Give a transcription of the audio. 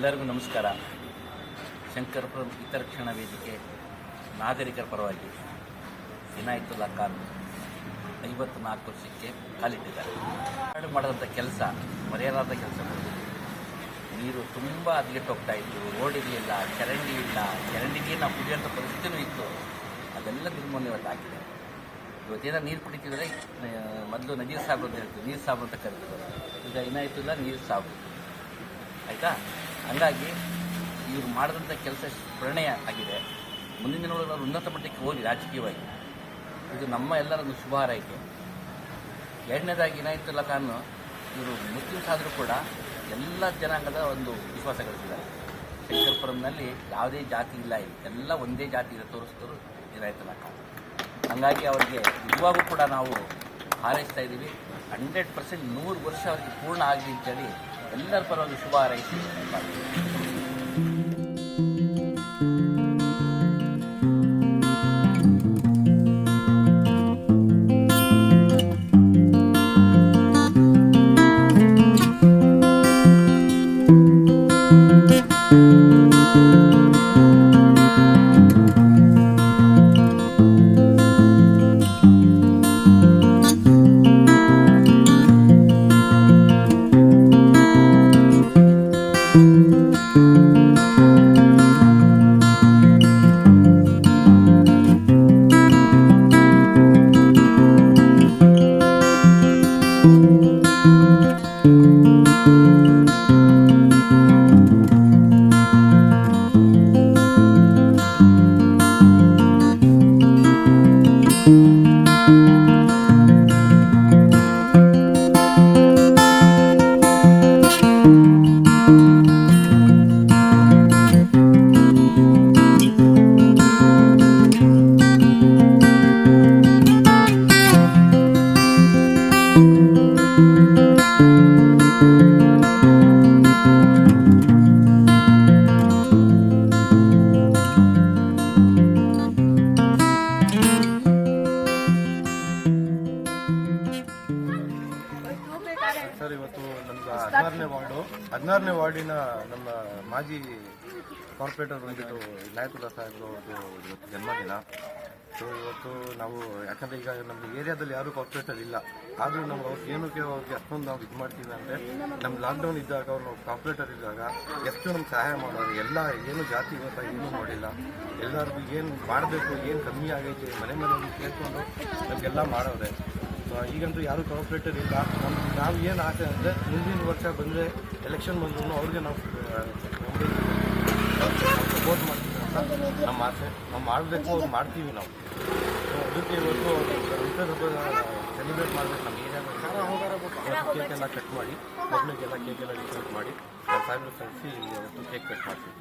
ಎಲ್ಲರಿಗೂ ನಮಸ್ಕಾರ. ಶಂಕರಪುರ ಹಿತರಕ್ಷಣ ವೇದಿಕೆ ನಾಗರಿಕರ ಪರವಾಗಿ ಇನಾಯತುಲ್ಲಾ ಖಾನ್ 54 ವರ್ಷಕ್ಕೆ ಕಾಲಿಟ್ಟಿದ್ದಾರೆ. ಮಾಡಿದಂಥ ಕೆಲಸ ಮರೆಯಲಾದ ಕೆಲಸ. ನೀರು ತುಂಬ ಹದಗೆಟ್ಟು ಹೋಗ್ತಾ ಇತ್ತು, ರೋಡ್ ಇರಲಿಲ್ಲ, ಚರಂಡಿ ಇಲ್ಲ, ಚರಂಡಿಗೆ ನಾವು ಕುಡಿಯೋಂಥ ಪರಿಸ್ಥಿತಿನೂ ಇತ್ತು. ಅದೆಲ್ಲ ನಿರ್ಮೂಲನೆ ಇವತ್ತು ಆಗಿದೆ. ಇವತ್ತೇನೋ ನೀರು ಕುಡಿತಿದ್ರೆ ಮೊದಲು ನಜೀರ್ ಸಾಬ್ ಅಂತ ಹೇಳ್ತೀವಿ, ನೀರು ಸಾಬ್ ಅಂತ ಕರಿತೀವಿ. ಈಗ ಇನಾಯತುಲ್ಲಾ ನೀರು ಸಾಬು ಆಯಿತಾ. ಹಂಗಾಗಿ ಇವರು ಮಾಡಿದಂಥ ಕೆಲಸ ಪ್ರಣಯ ಆಗಿದೆ. ಮುಂದಿನ ದಿನಗಳಲ್ಲಿ ಅವರು ಉನ್ನತ ಮಟ್ಟಕ್ಕೆ ಹೋಗಿ ರಾಜಕೀಯವಾಗಿ ಇದು ನಮ್ಮ ಎಲ್ಲರನ್ನು ಶುಭ ಹಾರೈಕೆ. ಎರಡನೇದಾಗಿ ಇನಾಯತುಲ್ಲಾ ಖಾನ್ ಇವರು ಮುಸ್ಲಿಮ್ಸ್ ಆದರೂ ಕೂಡ ಎಲ್ಲ ಜನಾಂಗದ ಒಂದು ವಿಶ್ವಾಸ ಗಳಿಸಿದ್ದಾರೆ. ಶಂಕರಪುರಂನಲ್ಲಿ ಯಾವುದೇ ಜಾತಿ ಇಲ್ಲ, ಎಲ್ಲ ಒಂದೇ ಜಾತಿ ಇದೆ ತೋರಿಸಿದವರು ಇನಾಯತುಲ್ಲಾ ಖಾನ್. ಹಾಗಾಗಿ ಅವರಿಗೆ ನಿಜವಾಗೂ ಕೂಡ ನಾವು ಹಾರೈಸ್ತಾ ಇದ್ದೀವಿ. 100% 100 ವರ್ಷ ಅವರಿಗೆ ಪೂರ್ಣ ಆಗಲಿ ಅಂತೇಳಿ ಎಲ್ಲರ ಪರವಾಗಿ ಶುಭ ಹಾರೈಸಿ. ಸರ್, ಇವತ್ತು ನಮ್ದು 16ನೇ ವಾರ್ಡಿನ ನಮ್ಮ ಮಾಜಿ ಕಾರ್ಪೊರೇಟರ್ ಬಂದ್ಬಿಟ್ಟು ಇನಾಯತುಲ್ಲಾ ಸಾಹೇಬ್ರು ಇವತ್ತು ಜನ್ಮದಿನ. ಸೊ ಇವತ್ತು ನಾವು ಯಾಕಂದರೆ ಈಗ ನಮ್ಮ ಏರಿಯಾದಲ್ಲಿ ಯಾರೂ ಕಾರ್ಪೊರೇಟರ್ ಇಲ್ಲ, ಆದರೂ ನಾವು ಏನಕ್ಕೆ ಅವ್ರಿಗೆ ಅಷ್ಟೊಂದು ನಾವು ಇದು ಮಾಡ್ತೀವಿ ಅಂದರೆ, ನಮ್ಮ ಲಾಕ್ಡೌನ್ ಇದ್ದಾಗ ಅವ್ರು ಕಾರ್ಪೊರೇಟರ್ ಇದ್ದಾಗ ಎಷ್ಟು ನಮ್ಗೆ ಸಹಾಯ ಮಾಡೋರು. ಎಲ್ಲ ಏನು ಜಾತಿ ಗೊತ್ತಾ ಏನೂ ನೋಡಿಲ್ಲ, ಎಲ್ಲರಿಗೂ ಏನು ಮಾಡಬೇಕು, ಏನು ಕಮ್ಮಿ ಆಗೈತೆ ಮನೆಯಲ್ಲಿ ಕೇಳ್ಕೊಂಡು ನಮಗೆಲ್ಲ ಮಾಡೋರೆ. ಈಗಂತೂ ಯಾರೂ ಕಾರ್ಪೊರೇಟರ್ ಇಲ್ಲ. ನಾವು ಏನು ಆಸೆ ಅಂದರೆ ಮುಂದಿನ ವರ್ಷ ಬಂದರೆ ಎಲೆಕ್ಷನ್ ಬಂದರೂ ಅವ್ರಿಗೆ ನಾವು ಸಪೋರ್ಟ್ ಮಾಡ್ತೀವಿ ಅಂತ ನಮ್ಮ ಆಸೆ. ನಾವು ಮಾಡಬೇಕು, ಅವ್ರು ಮಾಡ್ತೀವಿ ನಾವು. ಸೊ ಅದಕ್ಕೆ ಇವತ್ತು ಸೆಲೆಬ್ರೇಟ್ ಮಾಡಬೇಕು ನಮ್ಮ ಏರಿಯಾದಲ್ಲಿ. ಕೇಕೆಲ್ಲ ಕಟ್ ಮಾಡಿ, ಮಕ್ಕಳಿಗೆಲ್ಲ ಕೇಕೆಲ್ಲ ಡಿಸ್ಟ್ರಿಬ್ಯೂಟ್ ಮಾಡಿ ಸಾಹೇಬ್ರು ಕಳಿಸಿ ಇವತ್ತು ಕೇಕ್ ಕಟ್ ಮಾಡ್ತೀವಿ.